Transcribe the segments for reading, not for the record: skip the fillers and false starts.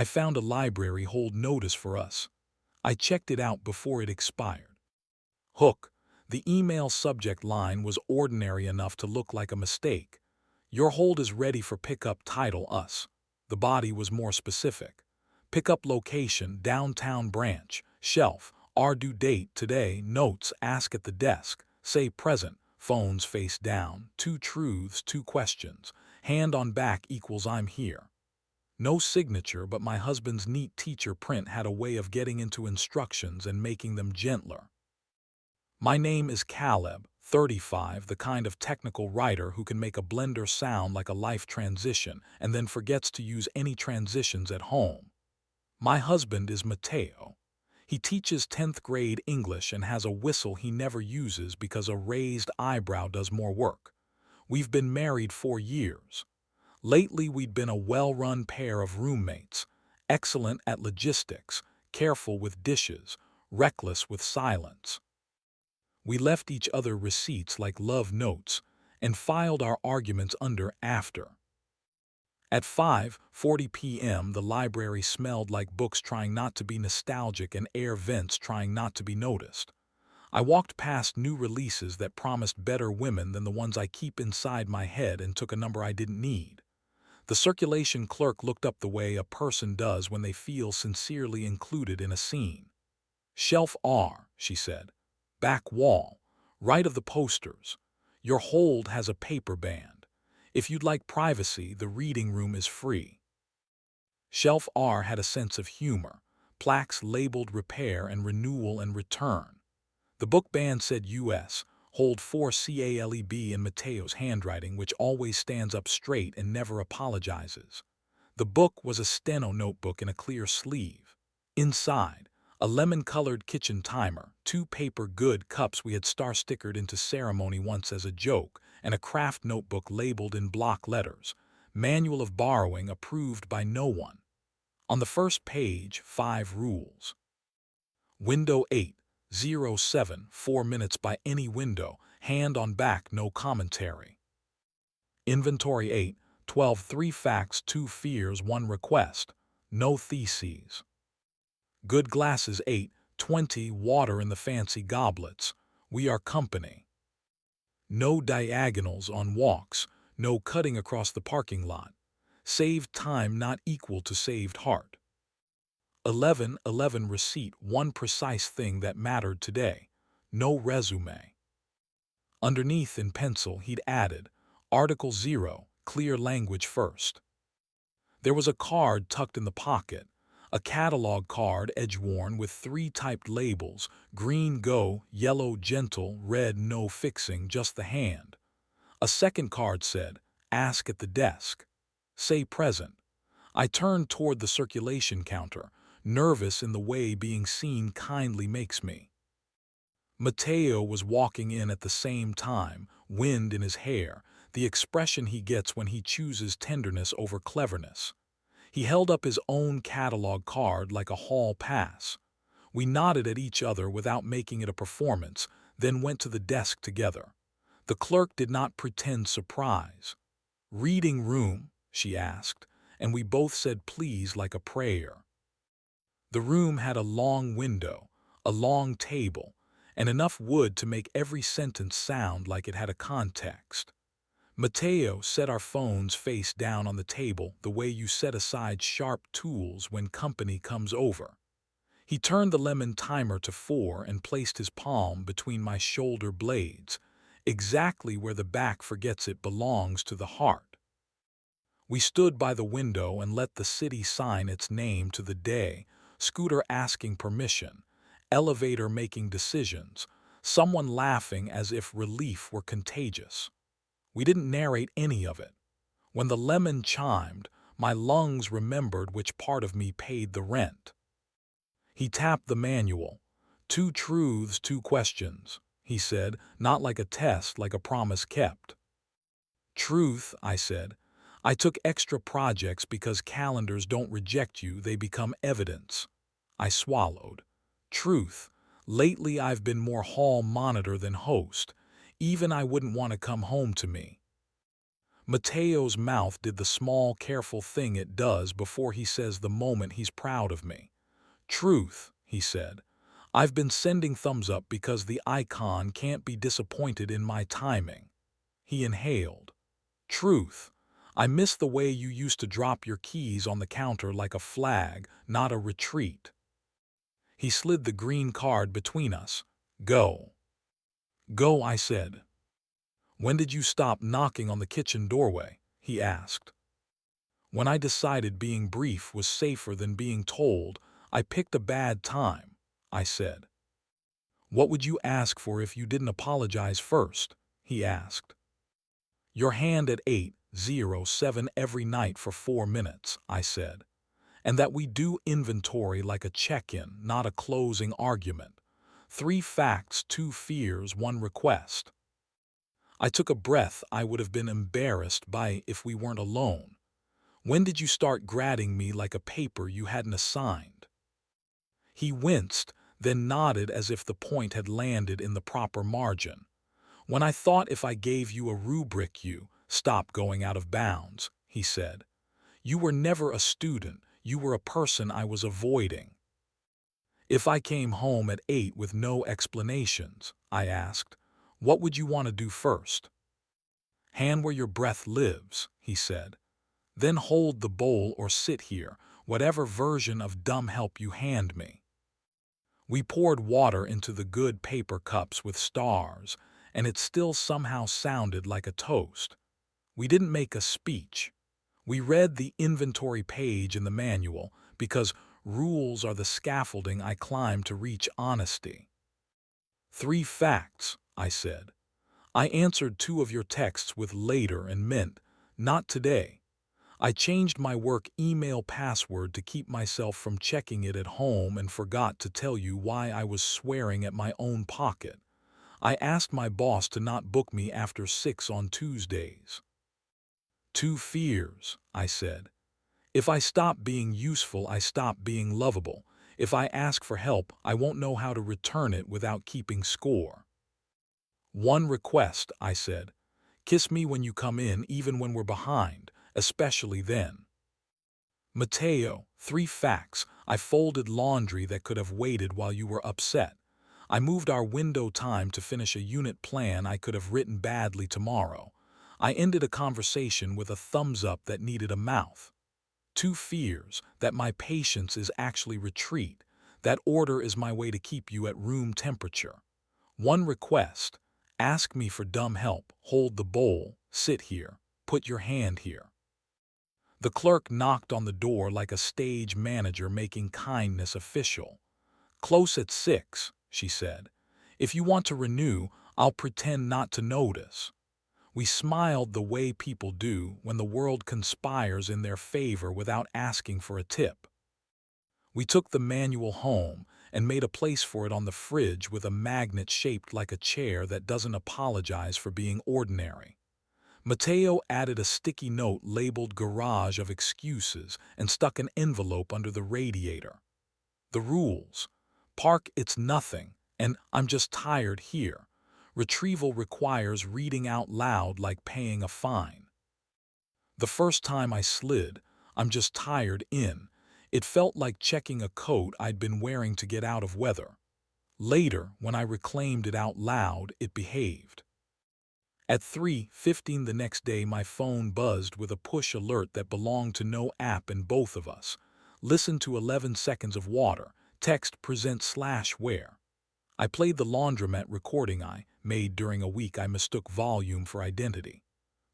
I found a library hold notice for us. I checked it out before it expired. Hook. The email subject line was ordinary enough to look like a mistake. Your hold is ready for pickup, title us. The body was more specific. Pickup location, downtown branch. Shelf, our due date today. Notes, ask at the desk. Say present, phones face down. 2 truths, 2 questions. Hand on back equals I'm here. No signature, but my husband's neat teacher print had a way of getting into instructions and making them gentler. My name is Caleb, 35, the kind of technical writer who can make a blender sound like a life transition and then forgets to use any transitions at home. My husband is Mateo. He teaches 10th grade English and has a whistle he never uses because a raised eyebrow does more work. We've been married 4 years. Lately, we'd been a well-run pair of roommates, excellent at logistics, careful with dishes, reckless with silence. We left each other receipts like love notes and filed our arguments under after. At 5:40 p.m., the library smelled like books trying not to be nostalgic and air vents trying not to be noticed. I walked past new releases that promised better women than the ones I keep inside my head and took a number I didn't need. The circulation clerk looked up the way a person does when they feel sincerely included in a scene. Shelf R, she said. Back wall, right of the posters. Your hold has a paper band. If you'd like privacy, the reading room is free. Shelf R had a sense of humor, plaques labeled repair and renewal and return. The book band said US, hold 4 CALEB in Mateo's handwriting, which always stands up straight and never apologizes. The book was a steno notebook in a clear sleeve. Inside, a lemon-colored kitchen timer, 2 paper good cups we had star-stickered into ceremony once as a joke, and a craft notebook labeled in block letters, Manual of Borrowing approved by no one. On the first page, 5 rules. Window 8:07, 4 minutes by any window, hand on back, no commentary. Inventory 8:12, 3 facts, 2 fears, 1 request, no theses. Good glasses 8:20, water in the fancy goblets, we are company. No diagonals on walks, no cutting across the parking lot. Saved time not equal to saved heart. 11:11 receipt, 1 precise thing that mattered today, no resume. Underneath in pencil he'd added, Article 0, clear language first. There was a card tucked in the pocket, a catalog card edge-worn with 3 typed labels, green go, yellow gentle, red no fixing, just the hand. A second card said, ask at the desk. Say present. I turned toward the circulation counter, nervous in the way being seen kindly makes me. Mateo was walking in at the same time, wind in his hair, the expression he gets when he chooses tenderness over cleverness. He held up his own catalog card like a hall pass. We nodded at each other without making it a performance, then went to the desk together. The clerk did not pretend surprise. Reading room, she asked, and we both said please like a prayer. The room had a long window, a long table, and enough wood to make every sentence sound like it had a context. Mateo set our phones face down on the table the way you set aside sharp tools when company comes over. He turned the lemon timer to 4 and placed his palm between my shoulder blades, exactly where the back forgets it belongs to the heart. We stood by the window and let the city sign its name to the day, scooter asking permission, elevator making decisions, someone laughing as if relief were contagious. We didn't narrate any of it. When the lemon chimed, my lungs remembered which part of me paid the rent. He tapped the manual. 2 truths, 2 questions, he said, not like a test, like a promise kept. Truth, I said. I took extra projects because calendars don't reject you, they become evidence. I swallowed. Truth. Lately I've been more hall monitor than host. Even I wouldn't want to come home to me. Mateo's mouth did the small, careful thing it does before he says the moment he's proud of me. Truth, he said. I've been sending thumbs up because the icon can't be disappointed in my timing. He inhaled. Truth. I miss the way you used to drop your keys on the counter like a flag, not a retreat. He slid the green card between us. Go. Go, I said. When did you stop knocking on the kitchen doorway? He asked. When I decided being brief was safer than being told, I picked a bad time, I said. What would you ask for if you didn't apologize first? He asked. Your hand at 8:07 every night for 4 minutes, I said. And that we do inventory like a check-in, not a closing argument. 3 facts, 2 fears, 1 request. I took a breath I would have been embarrassed by if we weren't alone. When did you start grading me like a paper you hadn't assigned? He winced, then nodded as if the point had landed in the proper margin. When I thought if I gave you a rubric you stop going out of bounds, he said. You were never a student, you were a person I was avoiding. If I came home at 8 with no explanations, I asked, what would you want to do first? Hand where your breath lives, he said. Then hold the bowl or sit here, whatever version of dumb help you hand me. We poured water into the good paper cups with stars, and it still somehow sounded like a toast. We didn't make a speech. We read the inventory page in the manual because rules are the scaffolding I climb to reach honesty. 3 facts, I said. I answered 2 of your texts with later and meant, not today. I changed my work email password to keep myself from checking it at home and forgot to tell you why I was swearing at my own pocket. I asked my boss to not book me after 6 on Tuesdays. 2 fears, I said. If I stop being useful, I stop being lovable. If I ask for help, I won't know how to return it without keeping score. 1 request, I said. Kiss me when you come in, even when we're behind, especially then. Mateo, 3 facts. I folded laundry that could have waited while you were upset. I moved our window time to finish a unit plan I could have written badly tomorrow. I ended a conversation with a thumbs up that needed a mouth. 2 fears, that my patience is actually retreat. That order is my way to keep you at room temperature. 1 request, ask me for dumb help, hold the bowl, sit here, put your hand here. The clerk knocked on the door like a stage manager making kindness official. Close at 6, she said. If you want to renew, I'll pretend not to notice. We smiled the way people do when the world conspires in their favor without asking for a tip. We took the manual home and made a place for it on the fridge with a magnet shaped like a chair that doesn't apologize for being ordinary. Mateo added a sticky note labeled Garage of Excuses and stuck an envelope under the radiator. The rules. Park it's nothing, and I'm just tired here. Retrieval requires reading out loud like paying a fine. The first time I slid, I'm just tired in, it felt like checking a coat I'd been wearing to get out of weather. Later, when I reclaimed it out loud, it behaved. At 3:15 the next day, my phone buzzed with a push alert that belonged to no app in both of us. Listen to 11 seconds of water. Text present/where. I played the laundromat recording I made during a week I mistook volume for identity.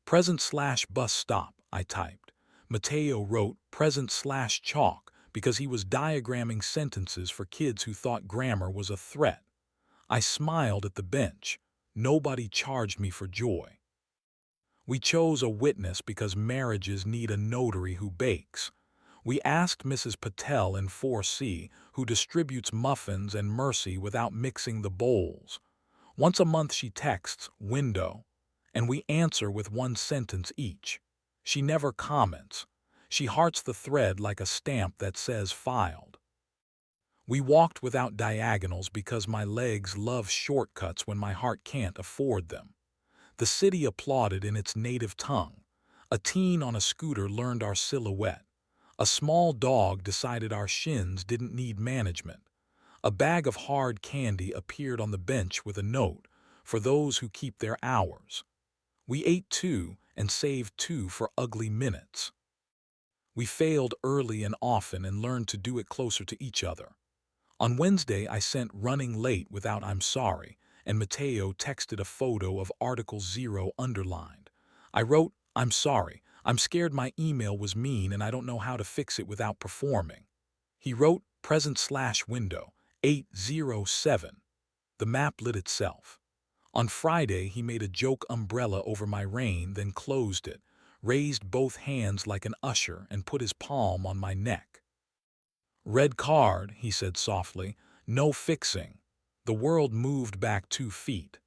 Present/bus stop, I typed. Mateo wrote present/chalk because he was diagramming sentences for kids who thought grammar was a threat. I smiled at the bench. Nobody charged me for joy. We chose a witness because marriages need a notary who bakes. We asked Mrs. Patel in 4C, who distributes muffins and mercy without mixing the bowls. Once a month she texts, window, and we answer with 1 sentence each. She never comments. She hearts the thread like a stamp that says filed. We walked without diagonals because my legs love shortcuts when my heart can't afford them. The city applauded in its native tongue. A teen on a scooter learned our silhouette. A small dog decided our shins didn't need management. A bag of hard candy appeared on the bench with a note, "For those who keep their hours." We ate 2 and saved 2 for ugly minutes. We failed early and often and learned to do it closer to each other. On Wednesday, I sent "running late" without "I'm sorry," and Mateo texted a photo of Article 0 underlined. I wrote, "I'm sorry. I'm scared my email was mean and I don't know how to fix it without performing." He wrote, "present/window, 807. The map lit itself. On Friday, he made a joke umbrella over my rain, then closed it, raised both hands like an usher, and put his palm on my neck. "Red card," he said softly. "No fixing." The world moved back 2 feet.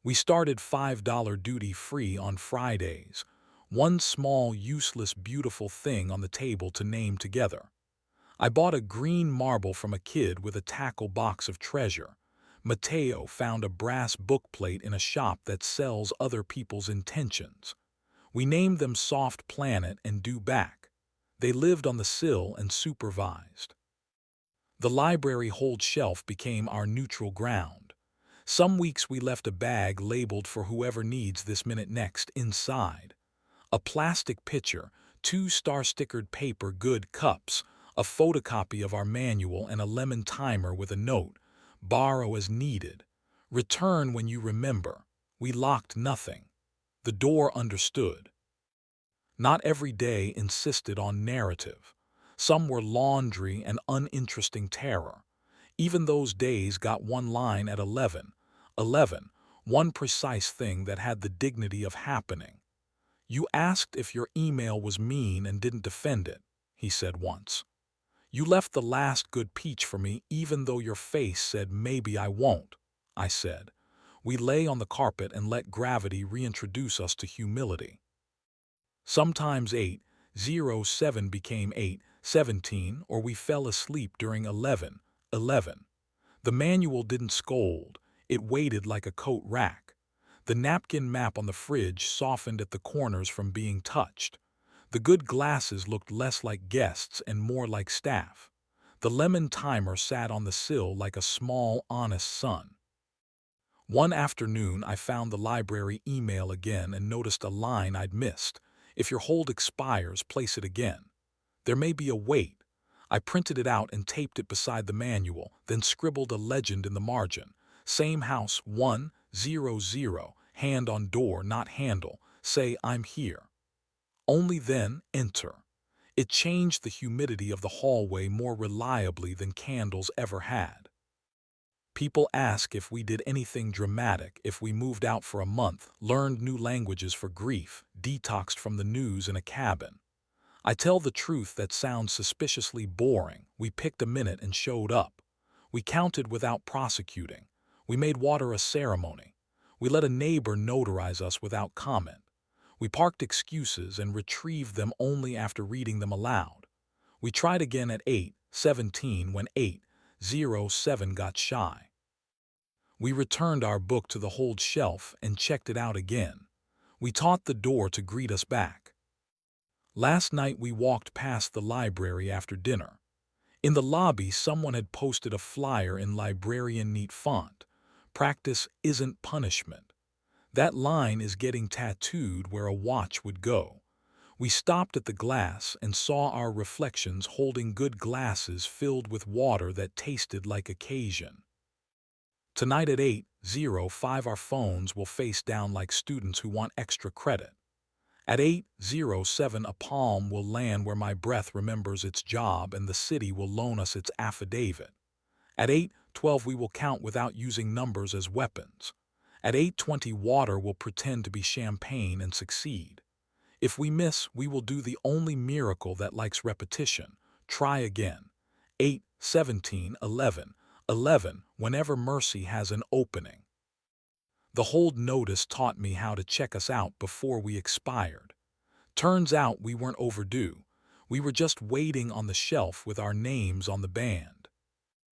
We started $5 duty-free on Fridays. One small, useless, beautiful thing on the table to name together. I bought a green marble from a kid with a tackle box of treasure. Mateo found a brass bookplate in a shop that sells other people's intentions. We named them Soft Planet and Due Back. They lived on the sill and supervised. The library hold shelf became our neutral ground. Some weeks we left a bag labeled "For whoever needs this minute next" inside. A plastic pitcher, 2 star-stickered paper good cups, a photocopy of our manual, and a lemon timer with a note, "Borrow as needed. Return when you remember." We locked nothing. The door understood. Not every day insisted on narrative. Some were laundry and uninteresting terror. Even those days got one line at 11, one precise thing that had the dignity of happening. "You asked if your email was mean and didn't defend it," he said once. "You left the last good peach for me even though your face said maybe I won't," I said. We lay on the carpet and let gravity reintroduce us to humility. Sometimes 8:07 became 8:17, or we fell asleep during 11:11. The manual didn't scold. It waited like a coat rack. The napkin map on the fridge softened at the corners from being touched. The good glasses looked less like guests and more like staff. The lemon timer sat on the sill like a small, honest son. One afternoon, I found the library email again and noticed a line I'd missed. "If your hold expires, place it again. There may be a wait." I printed it out and taped it beside the manual, then scribbled a legend in the margin. "Same house, 100, hand on door, not handle. Say I'm here." Only then enter. It changed the humidity of the hallway more reliably than candles ever had. People ask if we did anything dramatic, if we moved out for a month, learned new languages for grief, detoxed from the news in a cabin. I tell the truth that sounds suspiciously boring. We picked a minute and showed up. We counted without prosecuting. We made water a ceremony. We let a neighbor notarize us without comment. We parked excuses and retrieved them only after reading them aloud. We tried again at 8:17 when 8:07 got shy. We returned our book to the hold shelf and checked it out again. We taught the door to greet us back. Last night we walked past the library after dinner. In the lobby, someone had posted a flyer in librarian neat font. "Practice isn't punishment." That line is getting tattooed where a watch would go. We stopped at the glass and saw our reflections holding good glasses filled with water that tasted like occasion. Tonight at 8:05 our phones will face down like students who want extra credit. At 8:07 a palm will land where my breath remembers its job and the city will loan us its affidavit. At 8:12 we will count without using numbers as weapons. At 8:20 water will pretend to be champagne and succeed. If we miss, we will do the only miracle that likes repetition. Try again. 8:17, 11, whenever mercy has an opening. The hold notice taught me how to check us out before we expired. Turns out we weren't overdue. We were just waiting on the shelf with our names on the band.